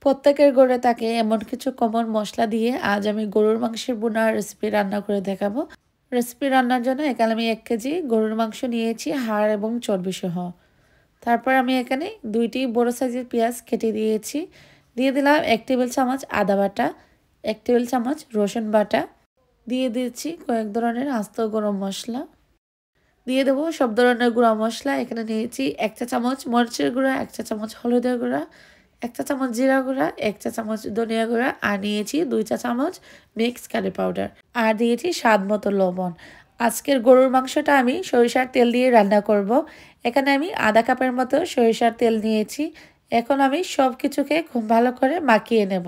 প্রত্যেকের ঘরে থাকে এমন কিছু কমন মশলা দিয়ে আজ আমি গরুর মাংসের বোনার রেসিপি রান্না করে দেখাবো। রেসিপি রান্নার জন্য এখানে আমি 1 কেজি গরুর মাংস নিয়েছি, হাড় এবং চর্বি সহ। তারপর আমি এখানে 2টি বড় সাইজের পেঁয়াজ কেটে দিয়েছি। দিয়ে দিলাম 1 টেবিল চামচ আদা বাটা, 1 টেবিল চামচ রসুন বাটা, দিয়ে দিয়েছি কয়েক ধরনের আস্ত গরম মশলা, দিয়ে দেবো সব ধরনের গুঁড়া মশলা। এখানে নিয়েছি 1 চা চামচ মরিচের গুঁড়া, 1 চা চামচ হলুদের গুঁড়া, 1 চা চামচ জিরা গুঁড়া, 1 চা চামচ ধনিয়া গুঁড়া, আর নিয়েছি 2 চা চামচ মিক্স কারি পাউডার, আর দিয়েছি স্বাদ মতো লবণ। আজকের গরুর মাংসটা আমি সরিষার তেল দিয়ে রান্না করব। এখানে আমি আধা কাপের মতো সরিষার তেল নিয়েছি। এখন আমি সব কিছুকে খুব ভালো করে মাখিয়ে নেব।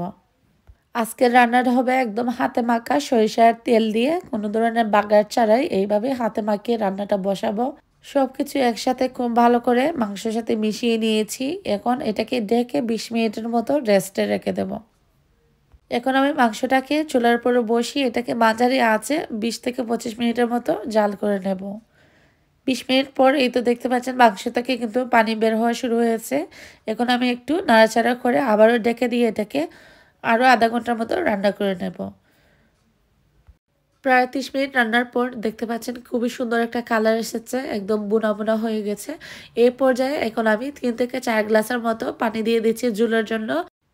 আজকের রান্নাটা হবে একদম হাতে মাখা সরিষার তেল দিয়ে, কোনো ধরনের বাগার ছাড়াই এইভাবে হাতে মাখিয়ে রান্নাটা বসাবো। সব কিছু একসাথে খুব ভালো করে মাংসের সাথে মিশিয়ে নিয়েছি। এখন এটাকে ঢেকে 20 মিনিটের মতো রেস্টে রেখে দেব। এখন আমি মাংসটাকে চুলার উপরে বসিয়ে এটাকে মাঝারি আঁচে 20 থেকে 25 মিনিটের মতো জাল করে নেব। 20 মিনিট পর এই তো দেখতে পাচ্ছেন মাংস থেকে কিন্তু পানি বের হওয়া শুরু হয়েছে। এখন আমি একটু নাড়াচাড়া করে আবারও ঢেকে দিয়ে এটাকে আরও আধা ঘন্টার মতো রান্না করে নেব। প্রায় 30 মিনিট রান্নার পর দেখতে পাচ্ছেন খুবই সুন্দর একটা কালার এসেছে, একদম বোনা বোনা হয়ে গেছে। এই পর্যায়ে এখন আমি 3 থেকে 4 গ্লাসের মতো পানি দিয়ে দিচ্ছি ঝোলের জন্য।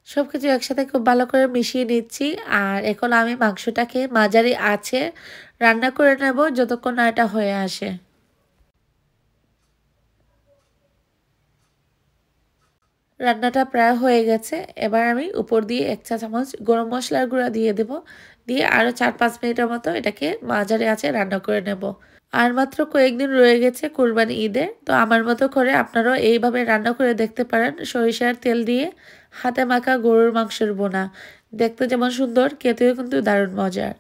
সবকিছু একসাথে খুব ভালো করে মিশিয়ে নিচ্ছি। আর এখন আমি মাংসটাকে মাঝারি আঁচে রান্না করে নেব যতক্ষণ না এটা হয়ে আসে। রান্নাটা প্রায় হয়ে গেছে। এবার আমি উপর দিয়ে 1 চা চামচ গরম মশলার গুঁড়া দিয়ে দেব। দিয়ে আরও 4-5 মিনিটের মতো এটাকে মাঝারি আঁচে রান্না করে নেব। আর মাত্র কয়েকদিন রয়ে গেছে কুরবানি ঈদে। তো আমার মতো করে আপনারাও এইভাবে রান্না করে দেখতে পারেন সরিষার তেল দিয়ে হাতে মাখা গরুর মাংসের বোনা। দেখতে যেমন সুন্দর, খেতেও কিন্তু দারুণ মজার।